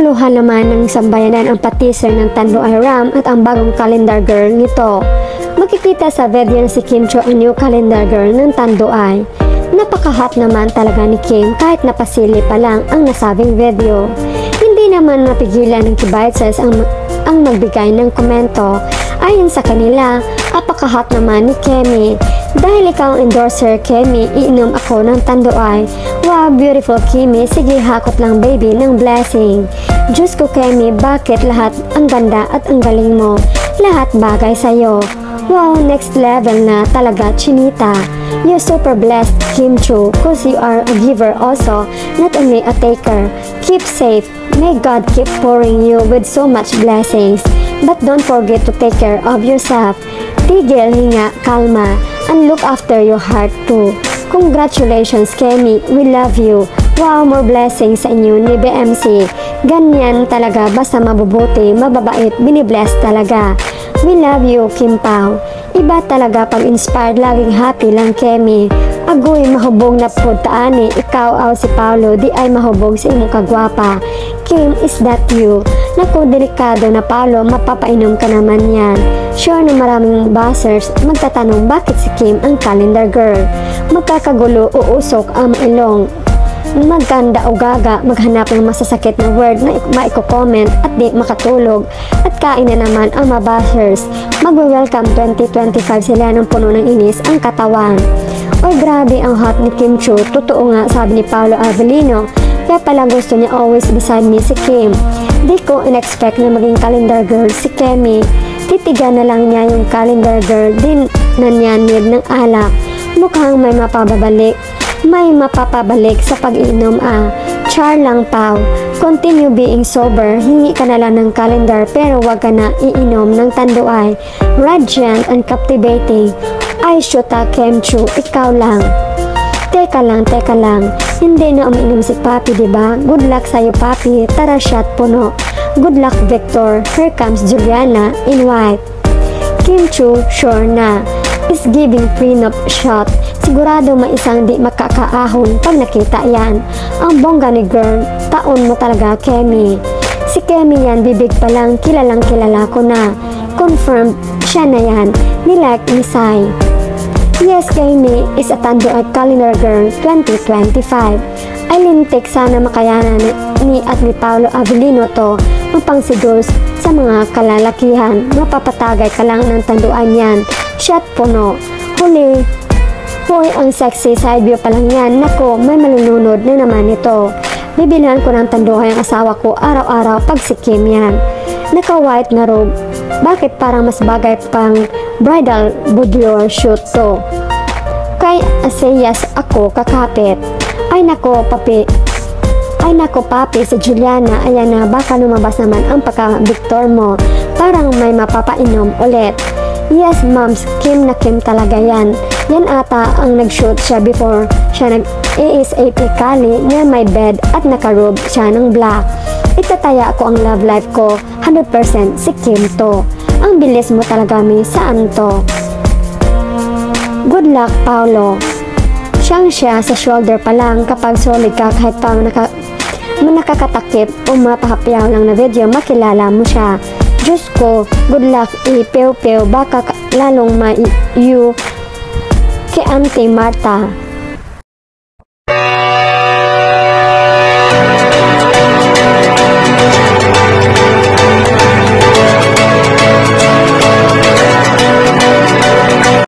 Naguluhan naman ng sambayanan ang pa-teaser ng Tanduay Ram at ang bagong calendar girl nito. Makikita sa video na si Kim Chiu ang new calendar girl ng Tanduay. Napaka-hot naman talaga ni Kim kahit napasili pa lang ang nasabing video. Hindi naman mapigilan ng Kibaytses ang magbigay ng komento. Ayon sa kanila, apaka-hot naman ni Kemi. Dahil ikaw ang endorser, Kemi, iinom ako ng Tanduay. Wow, beautiful Kemi, sige hakot lang baby ng blessing. Diyos ko Kemi, bakit lahat ang ganda at ang galing mo? Lahat bagay sa'yo. Wow, next level na talaga, Chinita. You're super blessed, Kim Chiu, cause you are a giver also, not only a taker. Keep safe. May God keep pouring you with so much blessings. But don't forget to take care of yourself. Tigil, hinga, kalma, and look after your heart too. Congratulations, Kemi. We love you. Wow, more blessings sa inyo ni BMC. Ganyan talaga, basta mabubuti, mababait, binibless talaga. We love you, Kim Pao. Iba talaga pag inspired, laging happy lang, Kemi. Agoy, mahubog na po taani. Ikaw aw si Paolo, di ay mahubog sa imong kagwapa. Kim, is that you? Naku, delikado na Paolo, mapapainom ka naman yan. Sure na maraming buzzers magtatanong bakit si Kim ang calendar girl. Magkakagulo, uusok ang ilong. Magkanda o gaga, maghanap ng masasakit na word na maiko-comment at di makatulog. At kain na naman ang mabashers. Magwe-welcome 2025 sila ng puno ng inis ang katawan. Oy, grabe ang hot ni Kim Chiu. Totoo nga, sabi ni Paolo Avellino. Kaya pala gusto niya always beside me si Kim. Di ko in-expect na maging calendar girl si Kemi. Titigan na lang niya yung calendar girl, din na niya need ng alak. Mukhang may mapapabalik sa pag-inom Char lang Pao. Continue being sober, hingi ka na lang ng calendar pero wag ka na iinom ng Tanduay. Radiant and captivating. Ay syuta Kim Chiu, ikaw lang. Teka lang. Hindi na umiinom si Papi, diba? Good luck sa'yo, Papi. Tara, shot puno. Good luck, Victor. Here comes Juliana in white. Kim Chiu, sure na. Is giving prenup shot. Sigurado may isang di makakaahon pag nakita yan. Ang bongga ni girl, taon mo talaga, Kemi. Si Kemi yan, bibig pa lang, kilalang kilala ko na. Confirmed, siya na yan. Nilike ni Sai. Yes, Kemi is a Tanduay calendar girl 2025. Ay lintik, sana makayanan ni at ni Paolo Avellino to ang pangsiguro sa mga kalalakihan. Mapapatagay ka lang ng Tanduay yan. Shot puno. Huli. Hoy, ang sexy side view pa lang yan. Nako, may malununod na naman ito. Bibilhan ko ng Tanduay ang asawa ko araw-araw pag si Kim yan. Naka-white na robe. Bakit parang mas bagay pang bridal boudoir shoot to? Kay asayas ako kakapit. Ay nako papi sa Juliana. Ayan na, baka lumabas naman ang pagka-Victor mo. Parang may mapapainom ulit. Yes, moms, Kim na Kim talaga yan. Yan ata ang nag-shoot siya before siya nag-ASAP Kali na may bed at naka-robe siya ng black. Itataya ko ang love life ko 100% si Kim to. Ang bilis mo talaga, mi. Saan to? Good luck, Paolo. Siya sa shoulder pa lang kapag solid ka kahit pa nakakatakip o mapahapyaw lang na video, makilala mo siya. Diyos ko, good luck, ipew-pew, baka lalong ma-you kay Auntie Martha.